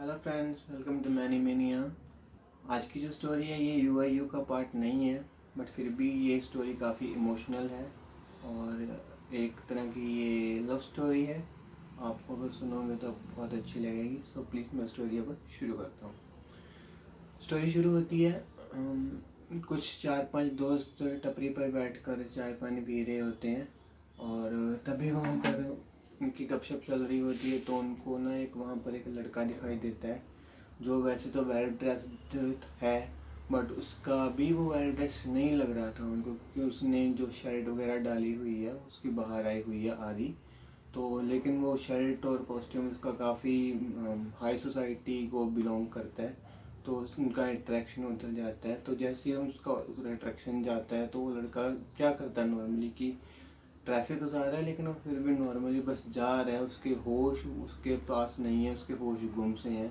Hello friends, welcome to many mania. आज की जो स्टोरी है ये यूआईयू का पार्ट नहीं है, बट फिर भी ये स्टोरी काफ़ी इमोशनल है और एक तरह की ये लव स्टोरी है। आपको अगर सुनोगे तो बहुत अच्छी लगेगी। सो प्लीज़ मैं स्टोरी अब शुरू करता हूँ। स्टोरी शुरू होती है कुछ 4-5 दोस्त टपरी पर बैठकर चाय पानी पी रहे होते हैं और तभी वहाँ पर उनकी गपशप चल रही होती है। तो उनको ना वहाँ पर एक लड़का दिखाई देता है जो वैसे तो वेल ड्रेस्ड है, बट उसका भी वो वेल ड्रेस नहीं लग रहा था उनको, क्योंकि उसने जो शर्ट वगैरह डाली हुई है उसकी बाहर आई हुई है आधी। तो लेकिन वो शर्ट और कॉस्ट्यूम उसका काफ़ी हाई सोसाइटी को बिलोंग करता है, तो उनका अट्रैक्शन उधर जाता है। तो जैसे ही उसका अट्रैक्शन जाता है तो वो लड़का क्या करता है नॉर्मली कि ट्रैफिक ज़्यादा है लेकिन वो फिर भी नॉर्मली बस जा रहा है, उसके होश उसके पास नहीं है, उसके होश गुम से हैं।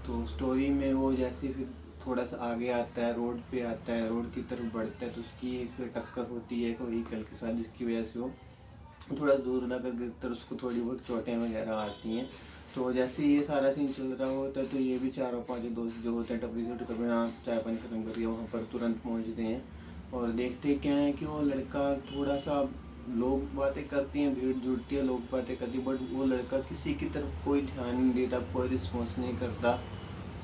तो स्टोरी में वो जैसे फिर थोड़ा सा आगे आता है, रोड पे आता है, रोड की तरफ बढ़ता है तो उसकी एक टक्कर होती है एक व्हीकल के साथ, जिसकी वजह से वो थोड़ा दूर जाकर गिरकर उसको थोड़ी बहुत चोटें वगैरह आती हैं। तो जैसे ये सारा सीन चल रहा होता है तो ये भी 4-5 दोस्त जो होते हैं टपरी से उठकर बिना चाय पानी खत्म करके वहाँ पर तुरंत पहुँचते हैं और देखते क्या है कि वो लड़का थोड़ा सा, लोग बातें करती हैं, भीड़ जुटती है, लोग बातें करती है, बट वो लड़का किसी की तरफ कोई ध्यान नहीं देता, कोई रिस्पॉन्स नहीं करता।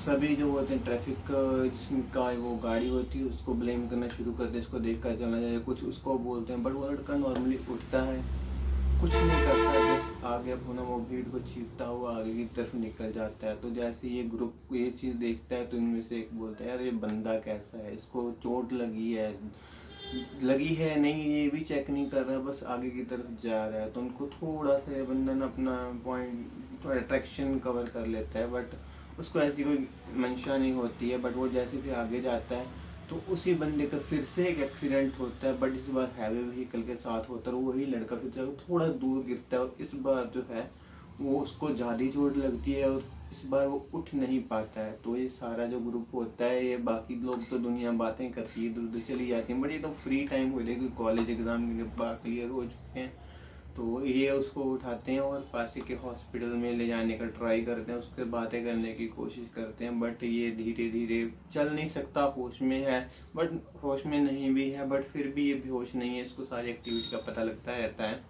सभी जो होते हैं ट्रैफिक जिसका वो गाड़ी होती है उसको ब्लेम करना शुरू करते हैं, इसको देख कर चलना चाहिए, कुछ उसको बोलते हैं, बट वो लड़का नॉर्मली उठता है, कुछ नहीं करता, जस्ट आगे अपना वो भीड़ को चीरता हुआ आगे की तरफ निकल जाता है। तो जैसे ये ग्रुप ये चीज़ देखता है तो इनमें से एक बोलता है, यार ये बंदा कैसा है, इसको चोट लगी है नहीं, ये भी चेक नहीं कर रहा, बस आगे की तरफ जा रहा है। तो उनको थोड़ा सा ये बंदा ना अपना पॉइंट थोड़ा अट्रैक्शन कवर कर लेता है, बट उसको ऐसी कोई मंशा नहीं होती है। बट वो जैसे फिर आगे जाता है तो उसी बंदे का फिर से एक एक्सीडेंट होता है, बट इस बार हैवी व्हीकल के साथ होता है। वही लड़का फिर से थोड़ा दूर गिरता है और इस बार जो है वो उसको ज़्यादा चोट लगती है और इस बार वो उठ नहीं पाता है। तो ये सारा जो ग्रुप होता है, ये बाकी लोग तो दुनिया बातें करती है, इधर उधर चली जाती हैं, बट ये तो फ्री टाइम हो जाएगी, कॉलेज एग्ज़ाम क्लियर हो चुके हैं। तो ये उसको उठाते हैं और पास के हॉस्पिटल में ले जाने का ट्राई करते हैं, उसके बातें करने की कोशिश करते हैं, बट ये धीरे धीरे चल नहीं सकता, होश में है बट होश में नहीं भी है, बट फिर भी ये बेहोश नहीं है, इसको सारी एक्टिविटी का पता लगता रहता है।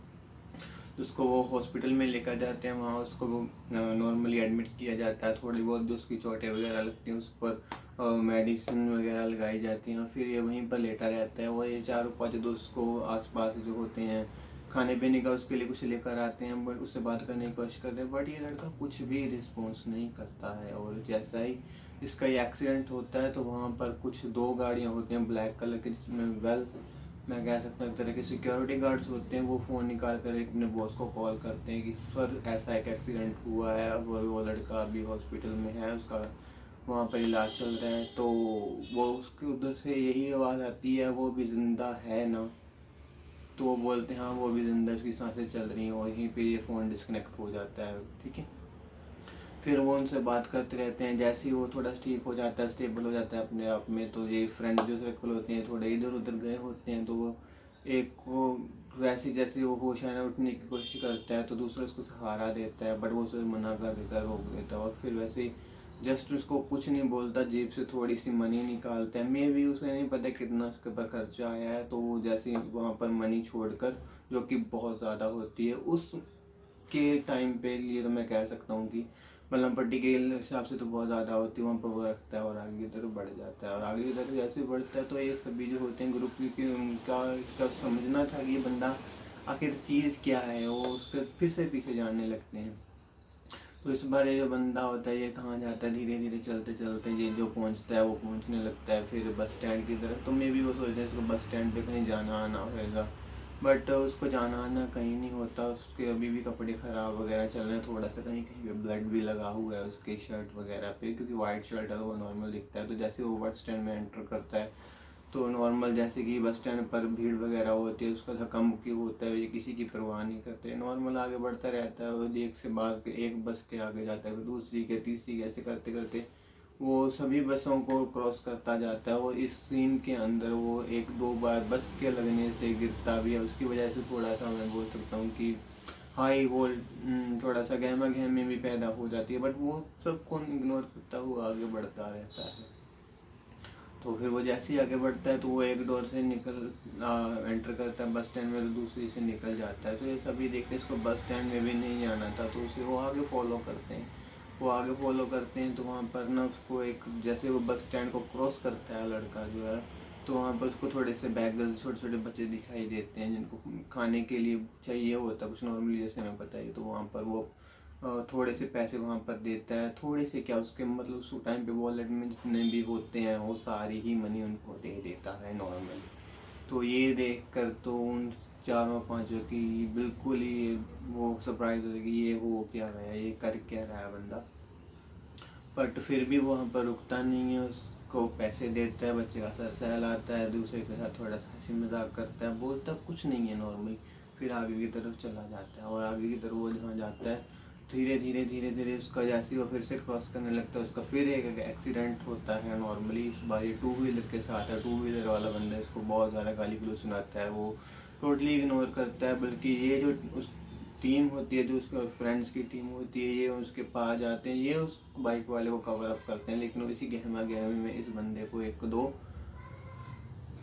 उसको वो हॉस्पिटल में लेकर जाते हैं, वहाँ उसको नॉर्मली एडमिट किया जाता है, थोड़ी बहुत जो उसकी चोटें वगैरह लगती हैं उस पर मेडिसिन वगैरह लगाई जाती हैं, फिर ये वहीं पर लेटा रहता है। वो ये 4-5 दोस्त को आसपास जो होते हैं खाने पीने का उसके लिए कुछ लेकर आते हैं, बट उससे बात करने की कोशिश करते हैं, बट ये लड़का कुछ भी रिस्पॉन्स नहीं करता है। और जैसा ही इसका ये एक्सीडेंट होता है तो वहाँ पर कुछ 2 गाड़ियाँ होती हैं ब्लैक कलर की, जिसमें मैं कह सकता हूँ एक तरह के सिक्योरिटी गार्ड्स होते हैं। वो फ़ोन निकाल कर एक अपने बॉस को कॉल करते हैं कि सर ऐसा एक एक्सीडेंट हुआ है, अब वो लड़का अभी हॉस्पिटल में है, उसका वहाँ पर इलाज चल रहा है। तो वो उसके उधर से यही आवाज़ आती है, वो भी ज़िंदा है ना? तो वो बोलते हैं हाँ वो भी ज़िंदा, उसकी सांसें चल रही हैं, और यहीं पे ये फ़ोन डिस्कनेक्ट हो जाता है। ठीक है, फिर वो उनसे बात करते रहते हैं। जैसे ही वो थोड़ा ठीक हो जाता है, स्टेबल हो जाता है अपने आप में, तो ये फ्रेंड जो सर्कल होते हैं थोड़े इधर उधर गए होते हैं, तो वो एक को वैसे जैसे वो होश आना उठने की कोशिश करता है तो दूसरा उसको सहारा देता है, बट वो उसे मना कर देता है, रोक देता है, और फिर वैसे ही जस्ट उसको कुछ नहीं बोलता, जेब से थोड़ी सी मनी निकालता है, मे भी उसे नहीं पता कितना उसके ऊपर खर्चा आया है। तो वो जैसे वहाँ पर मनी छोड़कर, जो कि बहुत ज़्यादा होती है उस के टाइम पे लिए, तो मैं कह सकता हूँ कि मलम पट्टी के हिसाब से तो बहुत ज़्यादा होती है, वहाँ पर वो रखता है और आगे की तरफ बढ़ जाता है। और आगे की तरफ जैसे बढ़ता है तो ये सभी जो होते हैं ग्रुप की उनका समझना था कि ये बंदा आखिर चीज़ क्या है, वो उसके फिर से पीछे जानने लगते हैं। तो इस बार ये जो बंदा होता है ये कहाँ जाता है, धीरे धीरे चलते चलते ये जो पहुँचता है वो पहुँचने लगता है फिर बस स्टैंड की तरफ। तो मे भी वो सोचते हैं इसको बस स्टैंड पे कहीं जाना आना होगा, बट उसको जाना आना कहीं नहीं होता, उसके अभी भी कपड़े ख़राब वगैरह चल रहे हैं, थोड़ा सा कहीं कहीं पे ब्लड भी लगा हुआ है उसके शर्ट वगैरह पे, क्योंकि वाइट शर्ट है तो वो नॉर्मल दिखता है। तो जैसे वो बस स्टैंड में एंटर करता है तो नॉर्मल जैसे कि बस स्टैंड पर भीड़ वगैरह होती है उसका धक्का मुक्की होता है, ये किसी की परवाह नहीं करते, नॉर्मल आगे बढ़ता रहता है। वो एक से बाद एक बस के आगे जाता है, फिर दूसरी के तीसरी के, ऐसे करते करते वो सभी बसों को क्रॉस करता जाता है। और इस सीन के अंदर वो 1-2 बार बस के लगने से गिरता भी है, उसकी वजह से थोड़ा सा मैं बोल सकता हूँ कि हाई वोल्ट थोड़ा सा गहमा गहमी भी पैदा हो जाती है, बट वो सब कौन इग्नोर करता हुआ आगे बढ़ता रहता है। तो फिर वो जैसे ही आगे बढ़ता है तो वो एक डोर से एंटर करता है बस स्टैंड में, तो दूसरी से निकल जाता है। तो ये सभी देखते हैं इसको बस स्टैंड में भी नहीं जाना था, तो उसे वो आगे फॉलो करते हैं। तो वहाँ पर ना उसको एक, जैसे वो बस स्टैंड को क्रॉस करता है लड़का जो है, तो वहाँ पर उसको थोड़े से बैगर्स, छोटे छोटे बच्चे दिखाई देते हैं जिनको खाने के लिए चाहिए होता है कुछ नॉर्मली, जैसे मैं बताइए। तो वहाँ पर वो थोड़े से पैसे वहाँ पर देता है, थोड़े से क्या, उसके मतलब उस टाइम पे वॉलेट में जितने भी होते हैं वो सारी ही मनी उनको दे देता है नॉर्मली। तो ये देख कर तो उन चारों पांचों की बिल्कुल ही वो सरप्राइज होती है कि ये हो क्या रहा है, ये कर क्या रहा है बंदा। बट फिर भी वो वहाँ पर रुकता नहीं है, उसको पैसे देता है, बच्चे का सर सहलाता है, दूसरे के साथ थोड़ा सा हंसी मजाक करता है, बोलता कुछ नहीं है नॉर्मली। फिर आगे की तरफ चला जाता है, और आगे की तरफ वो जहाँ जाता है धीरे धीरे उसका जैसे वो फिर से क्रॉस करने लगता है, उसका फिर एक एक्सीडेंट होता है नॉर्मली। इस बार ये टू व्हीलर के साथ है, टू व्हीलर वाला बंदा इसको बहुत ज़्यादा गाली गलौज सुनाता है, वो टोटली इग्नोर करता है। बल्कि ये जो उस टीम होती है, जो उसके फ्रेंड्स की टीम होती है, ये उसके पास जाते हैं, ये उस बाइक वाले को कवर अप करते हैं, लेकिन वो इसी गहमा गहमी में इस बंदे को एक दो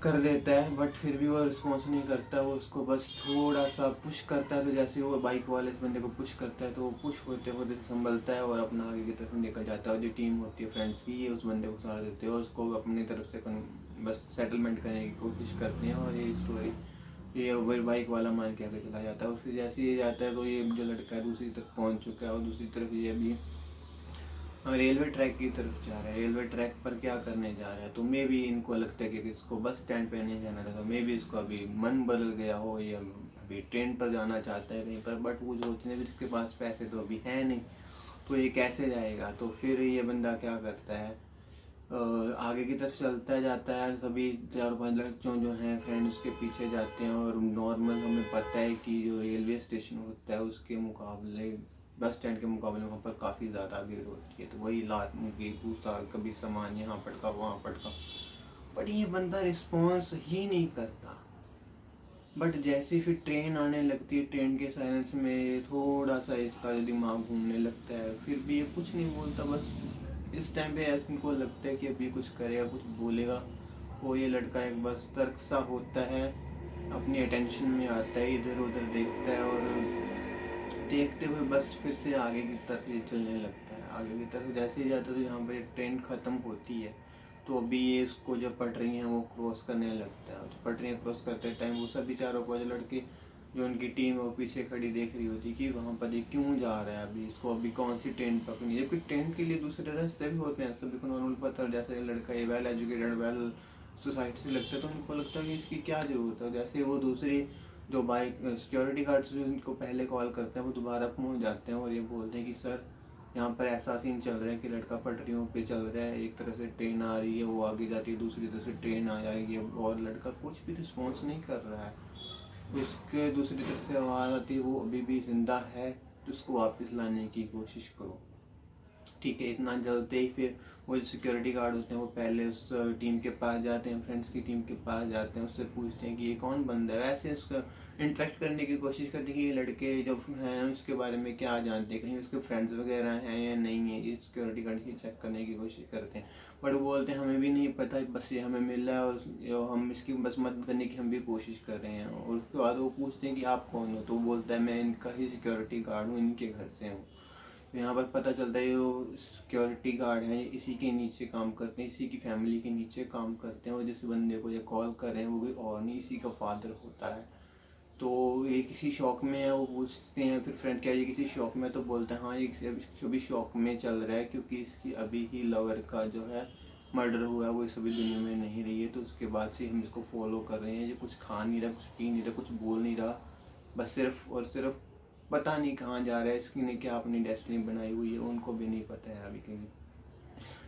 कर देता है। बट फिर भी वो रिस्पॉन्स नहीं करता, वो उसको बस थोड़ा सा पुश करता है। तो जैसे वो बाइक वाले इस बंदे को पुश करता है, तो वो पुश होते होते संभलता है और अपना आगे की तरफ निकल जाता है। और जो टीम होती है फ्रेंड्स की, ये उस बंदे को सहारा देते हैं और उसको अपनी तरफ से बस सेटलमेंट करने की कोशिश करते हैं। और ये स्टोरी ये ओवर बाइक वाला मान के आगे चला जाता है। और फिर जैसे ये जाता है तो ये जो लड़का है दूसरी तरफ पहुंच चुका है, और दूसरी तरफ ये अभी रेलवे ट्रैक की तरफ जा रहा है। रेलवे ट्रैक पर क्या करने जा रहा है, तो मे भी इनको लगता है कि इसको बस स्टैंड पे नहीं जाना था, तो मे भी इसको अभी मन बदल गया हो, या अभी ट्रेन पर जाना चाहता है कहीं पर। बट वो जो उतने भी इसके पास पैसे तो अभी है नहीं, तो ये कैसे जाएगा। तो फिर ये बंदा क्या करता है, आगे की तरफ चलता जाता है। सभी 4-5 लड़कों जो हैं फ्रेंड उसके पीछे जाते हैं। और नॉर्मल हमें पता है कि जो रेलवे स्टेशन होता है उसके मुकाबले, बस स्टैंड के मुकाबले वहाँ पर काफ़ी ज़्यादा भीड़ होती है। तो वही लात मुंह पूछता, कभी सामान यहाँ पटका वहाँ पटका, बट ये बंदा रिस्पॉन्स ही नहीं करता। बट जैसे फिर ट्रेन आने लगती है, ट्रेन के साइलेंस में थोड़ा सा इसका दिमाग घूमने लगता है, फिर भी ये कुछ नहीं बोलता। बस इस टाइम पे ऐसा इनको लगता है कि अभी कुछ करेगा, कुछ बोलेगा। वो ये लड़का एक बस तर्क सा होता है, अपनी अटेंशन में आता है, इधर उधर देखता है, और देखते हुए बस फिर से आगे की तरफ ये चलने लगता है। आगे की तरफ जैसे ही जाता है तो यहाँ पर ट्रेन ख़त्म होती है, तो अभी ये इसको जो पटरी हैं वो क्रॉस करने लगता है। तो पटरियाँ क्रॉस करते टाइम वो सभी चारों पाँच लड़के जो उनकी टीम है वो पीछे खड़ी देख रही होती कि वहाँ पर ये क्यों जा रहा है, अभी इसको अभी कौन सी ट्रेन पकड़नी है। जबकि ट्रेन के लिए दूसरे रास्ते भी होते हैं, सभी को नॉर्मल पता है। जैसे लड़का ये वेल एजुकेटेड, वेल सोसाइटी से लगता है, तो उनको लगता है कि इसकी क्या ज़रूरत है। जैसे वो दूसरी जो बाइक सिक्योरिटी गार्ड्स जो इनको पहले कॉल करते हैं वो दोबारा पहुँच जाते हैं और ये बोलते हैं कि सर यहाँ पर ऐसा सीन चल रहा है कि लड़का पटरियों पे चल रहा है, एक तरफ से ट्रेन आ रही है, वो आगे जाती है, दूसरी तरफ से ट्रेन आ जाएगी है, और लड़का कुछ भी रिस्पॉन्स नहीं कर रहा है। उसके दूसरी तरफ से आवाज़ आती है वो अभी भी ज़िंदा है, तो उसको वापस लाने की कोशिश करो। ठीक है, इतना जलते ही फिर वो जो सिक्योरिटी गार्ड होते हैं वो पहले उस टीम के पास जाते हैं, फ्रेंड्स की टीम के पास जाते हैं, उससे पूछते हैं कि ये कौन बंदा है। वैसे उसका इंटरेक्ट करने की कोशिश करते हैं कि ये लड़के जो हैं उसके बारे में क्या जानते हैं, कहीं उसके फ्रेंड्स वगैरह हैं या नहीं है। ये सिक्योरिटी गार्ड ही चेक करने की कोशिश करते हैं, बट वो बोलते हैं हमें भी नहीं पता, बस ये हमें मिल रहा है और हम इसकी बस मदद करने की हम भी कोशिश कर रहे हैं। और उसके बाद वो पूछते हैं कि आप कौन हो, तो वो बोलता है मैं इनका ही सिक्योरिटी गार्ड हूँ, इनके घर से हूँ। तो यहाँ पर पता चलता है जो सिक्योरिटी गार्ड हैं इसी के नीचे काम करते हैं, इसी की फैमिली के नीचे काम करते हैं, और जिस बंदे को ये कॉल कर रहे हैं वो भी और नहीं, इसी का फादर होता है। तो ये किसी शौक में है, वो पूछते हैं फिर फ्रेंड क्या ये किसी शौक में, तो बोलते हैं हाँ ये अभी शौक में चल रहा है, क्योंकि इसकी अभी ही लवर का जो है मर्डर हुआ है, वो इस अभी दुनिया में नहीं रही है। तो उसके बाद से हम इसको फॉलो कर रहे हैं। ये कुछ खा नहीं रहा, कुछ पी नहीं रहा, कुछ बोल नहीं रहा, बस सिर्फ और सिर्फ पता नहीं कहाँ जा रहा है, इसकी ने क्या अपनी डेस्टिनी बनाई हुई है उनको भी नहीं पता है अभी के लिए।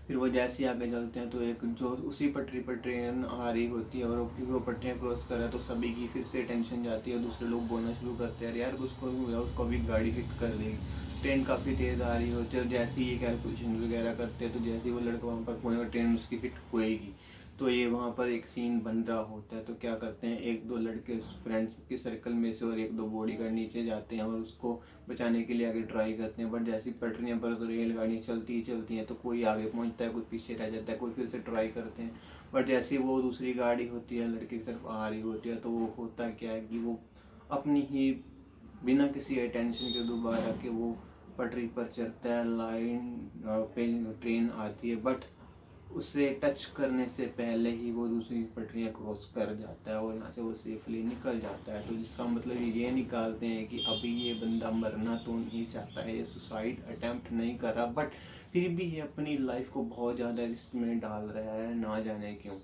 फिर वो जैसे ही आगे चलते हैं तो एक जो उसी पटरी पर ट्रेन आ रही होती है, और क्योंकि वो पटरियाँ क्रॉस कर रहा है तो सभी की फिर से टेंशन जाती है। दूसरे लोग बोलना शुरू करते हैं यार उसको हुआ, उसको अभी गाड़ी हिट कर देगी। ट्रेन काफ़ी तेज़ आ रही होती है, और जैसे ही ये कैलकुलेशन वगैरह करते हैं तो जैसे ही वो लड़का वहाँ पर पहुँचेगा ट्रेन उसकी हिट होएगी। तो ये वहाँ पर एक सीन बन रहा होता है। तो क्या करते हैं, एक दो लड़के फ्रेंड्स के सर्कल में से और एक दो बॉडीगार्ड नीचे जाते हैं और उसको बचाने के लिए आगे ट्राई करते हैं। बट जैसी पटरियाँ पर तो रेलगाड़ियाँ चलती ही चलती हैं, तो कोई आगे पहुँचता है, कोई पीछे रह जाता है, कोई फिर से ट्राई करते हैं। बट जैसे वो दूसरी गाड़ी होती है लड़के की तरफ आ रही होती है, तो वो होता क्या है कि वो अपनी ही बिना किसी अटेंशन के दोबारा के वो पटरी पर चढ़ता है। लाइन पे ट्रेन आती है, बट उसे टच करने से पहले ही वो दूसरी पटरियाँ क्रॉस कर जाता है और यहाँ से वो सेफली निकल जाता है। तो जिसका मतलब ये निकालते हैं कि अभी ये बंदा मरना तो नहीं चाहता है, ये सुसाइड अटेम्प्ट नहीं कर रहा, बट फिर भी ये अपनी लाइफ को बहुत ज़्यादा रिस्क में डाल रहा है, ना जाने क्यों।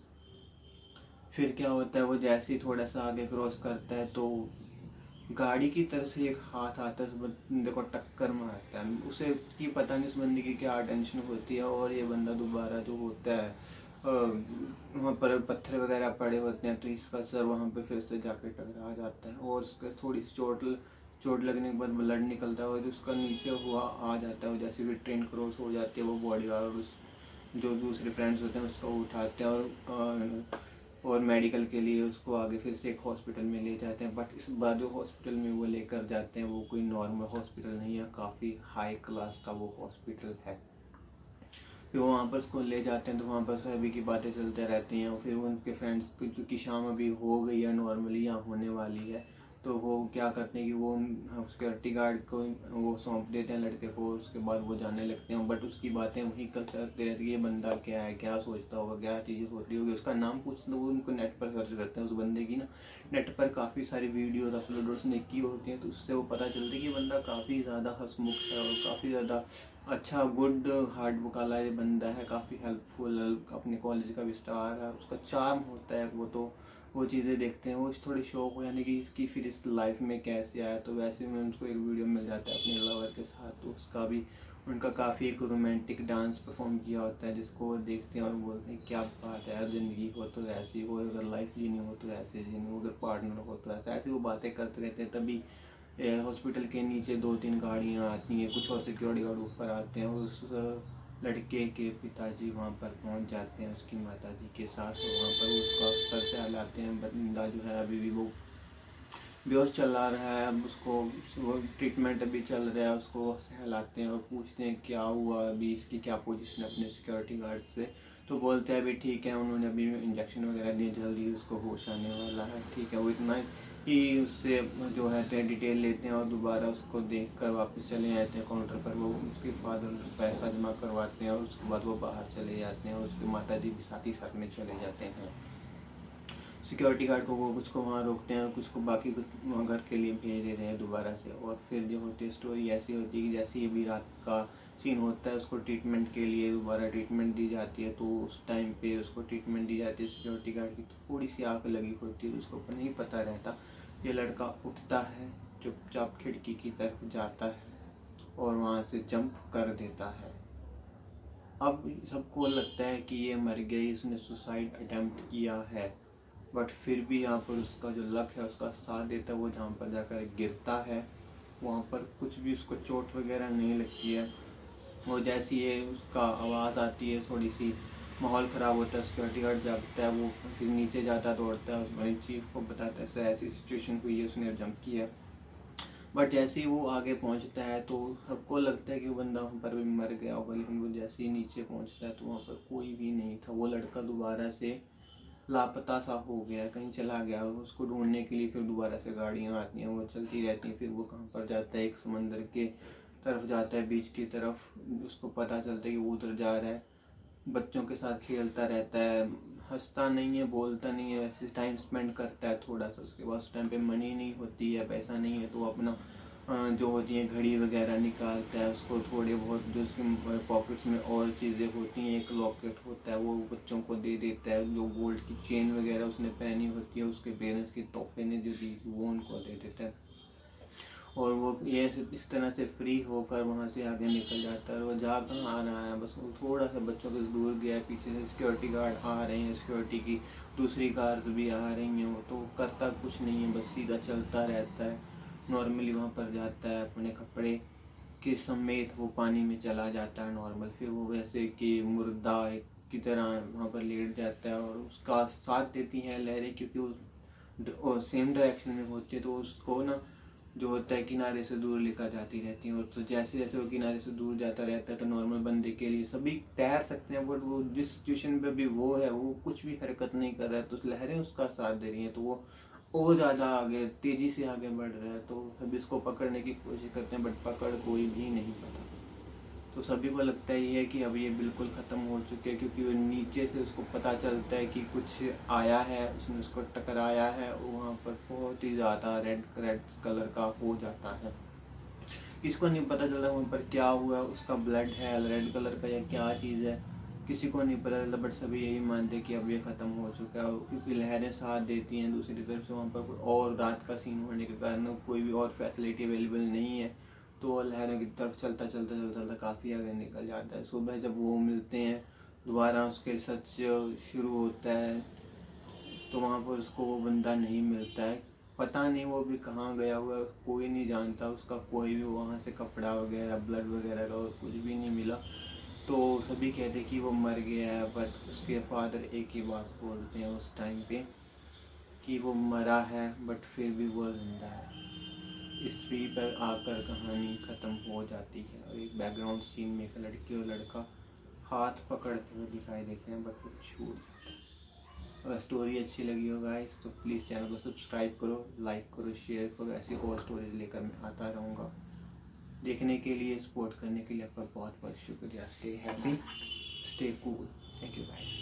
फिर क्या होता है, वो जैसे ही थोड़ा सा आगे क्रॉस करता है तो गाड़ी की तरफ से एक हाथ आता है, उस बंदे को टक्कर मारता है। उसे की पता नहीं उस बंदे की क्या टेंशन होती है, और ये बंदा दोबारा जो होता है वहाँ पर पत्थर वगैरह पड़े होते हैं, तो इसका सर वहाँ पे फिर से जाके टकरा जाता है और उसका थोड़ी सी चोट लगने के बाद ब्लड निकलता है और उसका नीचे हुआ आ जाता है। और जैसे भी ट्रेन क्रॉस हो जाती है, वो बॉडीगार्ड उस जो दूसरे फ्रेंड्स होते हैं उसको उठाते हैं और मेडिकल के लिए उसको आगे फिर से एक हॉस्पिटल में ले जाते हैं। बट इस बार जो हॉस्पिटल में वो लेकर जाते हैं वो कोई नॉर्मल हॉस्पिटल नहीं है, काफ़ी हाई क्लास का वो हॉस्पिटल है। फिर वो वहाँ पर उसको ले जाते हैं, तो वहाँ पर सभी की बातें चलते रहती हैं। और फिर उनके फ्रेंड्स क्योंकि शाम अभी हो गई है नॉर्मली या होने वाली है, तो वो क्या करते हैं कि वो सिक्योरिटी गार्ड को वो सौंप देते हैं लड़के को। उसके बाद वो जाने लगते हैं, बट उसकी बातें वही करते रहते हैं, ये बंदा क्या है, क्या सोचता होगा, क्या चीज़ें होती होगी, उसका नाम पूछते वो उनको नेट पर सर्च करते हैं। उस बंदे की ना नेट पर काफ़ी सारी वीडियोज अपलोड उसने की होती हैं, तो उससे वो पता चलता है कि बंदा काफ़ी ज़्यादा हंसमुख है और काफ़ी ज़्यादा अच्छा गुड हार्ट वाला ये बंदा है, काफ़ी हेल्पफुल, अपने कॉलेज का विस्तार है, उसका चार्म होता है। वो चीज़ें देखते हैं, वो थोड़ी शौक हो यानी कि इसकी फिर इस लाइफ में कैसे आया। तो वैसे में उनको एक वीडियो मिल जाता है अपने लवर के साथ, तो उसका भी उनका काफ़ी एक रोमांटिक डांस परफॉर्म किया होता है, जिसको वो देखते हैं और बोलते हैं क्या बात है यार, ज़िंदगी हो तो ऐसी हो, अगर लाइफ जीनी हो तो ऐसे जीनी हो, अगर पार्टनर हो तो ऐसे वो बातें करते रहते हैं। तभी हॉस्पिटल के नीचे दो तीन गाड़ियाँ आती हैं, कुछ और सिक्योरिटी गार्ड ऊपर आते हैं। उस लड़के के पिताजी वहाँ पर पहुँच जाते हैं उसकी माताजी के साथ, वहाँ पर उसका सर सहलाते हैं। बंदा जो है अभी भी वो बेहोश चला रहा है, अब उसको वो ट्रीटमेंट अभी चल रहा है, उसको सहलाते हैं और पूछते हैं क्या हुआ, अभी इसकी क्या पोजीशन है अपने सिक्योरिटी गार्ड से। तो बोलते हैं अभी ठीक है, उन्होंने अभी इंजेक्शन वगैरह दिए, जल्दी उसको होश आने वाला है, ठीक है। वो इतना ही उससे जो है डिटेल लेते हैं और दोबारा उसको देखकर वापस चले जाते हैं काउंटर पर। वो उसके फादर पैसा जमा करवाते हैं और उसके बाद वो बाहर चले जाते हैं और उसके माताजी भी साथ ही साथ में चले जाते हैं। सिक्योरिटी गार्ड को वो कुछ को वहाँ रोकते हैं और कुछ को बाकी कुछ घर के लिए भेज देते हैं दोबारा से। और फिर जो होती है स्टोरी ऐसी होती है कि जैसे ही भी रात का सीन होता है, उसको ट्रीटमेंट के लिए दोबारा ट्रीटमेंट दी जाती है। तो उस टाइम पे उसको ट्रीटमेंट दी जाती है, सिक्योरिटी गार्ड की थोड़ी सी आँख लगी होती है, उसको नहीं पता रहता। ये लड़का उठता है, चुपचाप खिड़की की तरफ जाता है और वहाँ से जंप कर देता है। अब सबको लगता है कि ये मर गई, उसने सुसाइड अटेम्प्ट किया है, बट फिर भी यहाँ पर उसका जो लक है उसका साथ देता है। वो जहाँ पर जाकर गिरता है वहाँ पर कुछ भी उसको चोट वगैरह नहीं लगती है। वो जैसी ये उसका आवाज़ आती है, थोड़ी सी माहौल ख़राब होता है, सिक्योरिटी गार्ड जागता है, वो फिर नीचे जाता है, दौड़ता है, उसमें चीफ को बताता है सर ऐसी सिचुएशन हुई है, उसने जंप किया। बट जैसे ही वो आगे पहुंचता है तो सबको लगता है कि वो बंदा वहाँ पर भी मर गया होगा, लेकिन वो जैसे ही नीचे पहुंचता है तो वहाँ पर कोई भी नहीं था। वो लड़का दोबारा से लापता सा हो गया, कहीं चला गया। उसको ढूंढने के लिए फिर दोबारा से गाड़ियाँ आती हैं, वो चलती रहती हैं। फिर वो कहाँ पर जाता है, एक समंदर के तरफ जाता है, बीच की तरफ। उसको पता चलता है कि वो उधर जा रहा है, बच्चों के साथ खेलता रहता है, हंसता नहीं है, बोलता नहीं है, ऐसे टाइम स्पेंड करता है थोड़ा सा। उसके बाद उस टाइम पे मनी नहीं होती है, पैसा नहीं है, तो वो अपना जो होती है घड़ी वगैरह निकालता है, उसको थोड़े बहुत जो उसके पॉकेट्स में और चीज़ें होती हैं, एक लॉकेट होता है, वो बच्चों को दे देता है। जो गोल्ड की चेन वगैरह उसने पहनी होती है, उसके पेरेंट्स की तोहफे ने जो दी वो उनको दे देता है। और वो ये इस तरह से फ्री होकर वहाँ से आगे निकल जाता है। और वो जा कहाँ आ रहा है, बस वो थोड़ा सा बच्चों के दूर गया है, पीछे से सिक्योरिटी गार्ड आ रहे हैं, सिक्योरिटी की दूसरी कार्स भी आ रही हैं। वो तो करता कुछ नहीं है, बस सीधा चलता रहता है। नॉर्मली वहाँ पर जाता है, अपने कपड़े के समेत वो पानी में चला जाता है नॉर्मल। फिर वो वैसे कि मुर्दा एक की तरह वहाँ पर लेट जाता है और उसका साथ देती हैं लहरें, क्योंकि वो सेम डायरेक्शन में होती है, तो उसको ना जो होता है किनारे से दूर लेकर जाती रहती हैं। और तो जैसे जैसे वो किनारे से दूर जाता रहता है तो नॉर्मल बंदे के लिए सभी तैर सकते हैं, बट वो जिस सिचुएशन पे भी वो है वो कुछ भी हरकत नहीं कर रहा है, तो लहरें उसका साथ दे रही हैं, तो वो और ज़्यादा आगे तेज़ी से आगे बढ़ रहा है। तो सभी इसको पकड़ने की कोशिश करते हैं, बट पकड़ कोई भी नहीं पाता। तो सभी को लगता है ये कि अब ये बिल्कुल ख़त्म हो चुके हैं, क्योंकि वो नीचे से उसको पता चलता है कि कुछ आया है, उसने उसको टकराया है, वहाँ पर बहुत ही ज़्यादा रेड कलर का हो जाता है। किसको नहीं पता चलता वहाँ पर क्या हुआ, उसका ब्लड है रेड कलर का या क्या चीज़ है, किसी को नहीं पता चलता। बट सभी यही मानते हैं कि अब ये ख़त्म हो चुका है, क्योंकि लहरें साथ देती हैं। दूसरी तरफ से वहाँ पर कोई और रात का सीन होने के कारण कोई भी और फैसिलिटी अवेलेबल नहीं है, तो लहरों की तरफ चलता काफ़ी आगे निकल जाता है। सुबह जब वो मिलते हैं दोबारा उसके सच शुरू होता है, तो वहाँ पर उसको वो बंदा नहीं मिलता है। पता नहीं वो भी कहाँ गया हुआ है, कोई नहीं जानता, उसका कोई भी वहाँ से कपड़ा वगैरह ब्लड वगैरह का और कुछ भी नहीं मिला। तो सभी कहते कि वो मर गया है, बट उसके फादर एक ही बात बोलते हैं उस टाइम पे कि वो मरा है बट फिर भी वो जिंदा है। इसी पर आकर कहानी ख़त्म हो जाती है और एक बैकग्राउंड सीन में एक लड़की और लड़का हाथ पकड़ते हुए दिखाई देते हैं, बट वो छूट जाता है। अगर स्टोरी अच्छी लगी हो गाइस तो प्लीज़ चैनल को सब्सक्राइब करो, लाइक करो, शेयर करो। ऐसी और स्टोरीज लेकर मैं आता रहूँगा। देखने के लिए, सपोर्ट करने के लिए आपका बहुत बहुत शुक्रिया। Stay happy, stay cool. Thank you guys.